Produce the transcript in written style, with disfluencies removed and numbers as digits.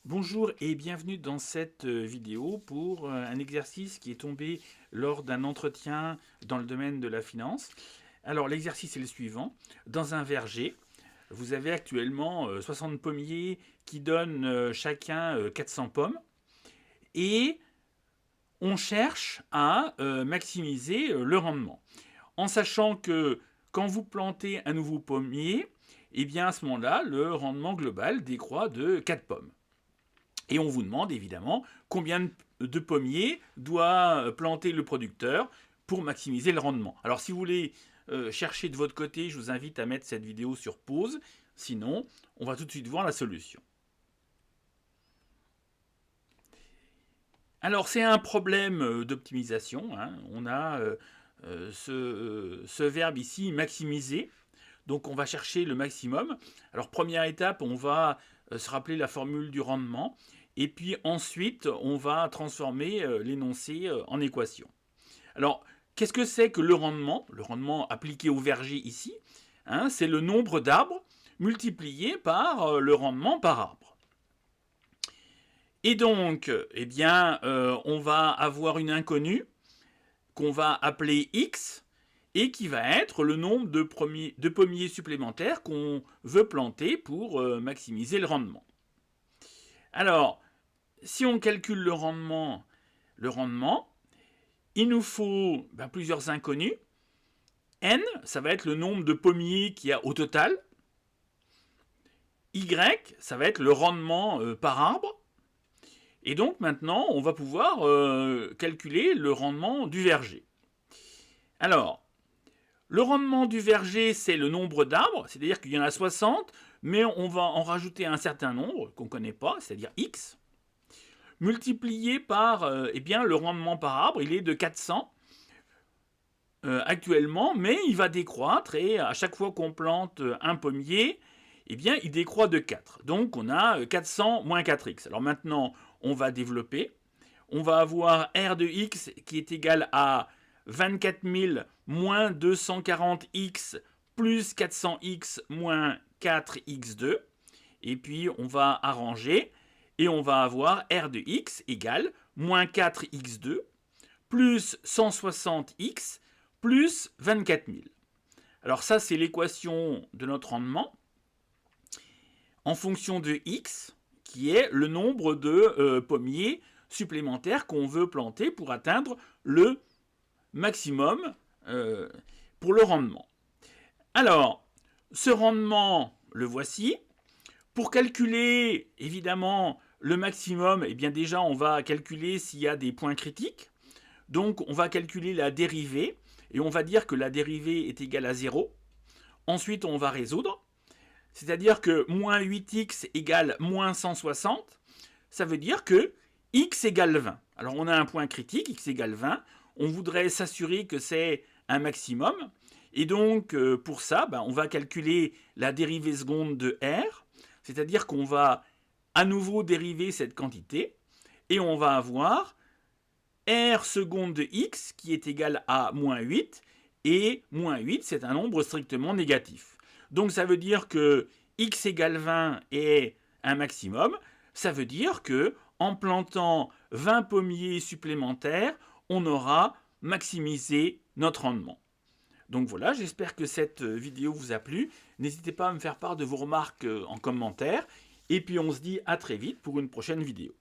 Bonjour et bienvenue dans cette vidéo pour un exercice qui est tombé lors d'un entretien dans le domaine de la finance. Alors l'exercice est le suivant. Dans un verger, vous avez actuellement 60 pommiers qui donnent chacun 400 pommes et on cherche à maximiser le rendement. En sachant que quand vous plantez un nouveau pommier, eh bien à ce moment-là, le rendement global décroît de 4 pommes. Et on vous demande évidemment combien de pommiers doit planter le producteur pour maximiser le rendement. Alors si vous voulez chercher de votre côté, je vous invite à mettre cette vidéo sur pause. Sinon, on va tout de suite voir la solution. Alors c'est un problème d'optimisation. On a ce verbe ici, maximiser. Donc on va chercher le maximum. Alors première étape, on va se rappeler la formule du rendement. Et puis ensuite, on va transformer l'énoncé en équation. Alors, qu'est-ce que c'est que le rendement? Le rendement appliqué au verger ici, c'est le nombre d'arbres multiplié par le rendement par arbre. Et donc, eh bien, on va avoir une inconnue qu'on va appeler x, et qui va être le nombre de pommiers supplémentaires qu'on veut planter pour maximiser le rendement. Alors, si on calcule le rendement, il nous faut plusieurs inconnus. N, ça va être le nombre de pommiers qu'il y a au total. Y, ça va être le rendement par arbre. Et donc maintenant, on va pouvoir calculer le rendement du verger. Alors, le rendement du verger, c'est le nombre d'arbres, c'est-à-dire qu'il y en a 60, mais on va en rajouter un certain nombre qu'on ne connaît pas, c'est-à-dire x, multiplié par le rendement par arbre, il est de 400 actuellement, mais il va décroître, et à chaque fois qu'on plante un pommier, il décroît de 4. Donc on a 400 moins 4x. Alors maintenant, on va développer. On va avoir R de x qui est égal à 24 000 moins 240x plus 400x moins 4x2. Et puis on va arranger et on va avoir R de x égale moins 4x2 plus 160x plus 24 000. Alors ça, c'est l'équation de notre rendement en fonction de x, qui est le nombre de pommiers supplémentaires qu'on veut planter pour atteindre le maximum pour le rendement. Alors, ce rendement, le voici. Pour calculer, évidemment, le maximum, déjà, on va calculer s'il y a des points critiques. Donc, on va calculer la dérivée, et on va dire que la dérivée est égale à 0. Ensuite, on va résoudre. C'est-à-dire que moins 8x égale moins 160. Ça veut dire que x égale 20. Alors, on a un point critique, x égale 20. On voudrait s'assurer que c'est un maximum. Et donc, pour ça, on va calculer la dérivée seconde de R. C'est-à-dire qu'on va à nouveau dériver cette quantité. Et on va avoir R seconde de x qui est égal à moins 8. Et moins 8, c'est un nombre strictement négatif. Donc, ça veut dire que x égale 20 est un maximum. Ça veut dire que en plantant 20 pommiers supplémentaires, on aura maximisé notre rendement. Donc voilà, j'espère que cette vidéo vous a plu. N'hésitez pas à me faire part de vos remarques en commentaire. Et puis on se dit à très vite pour une prochaine vidéo.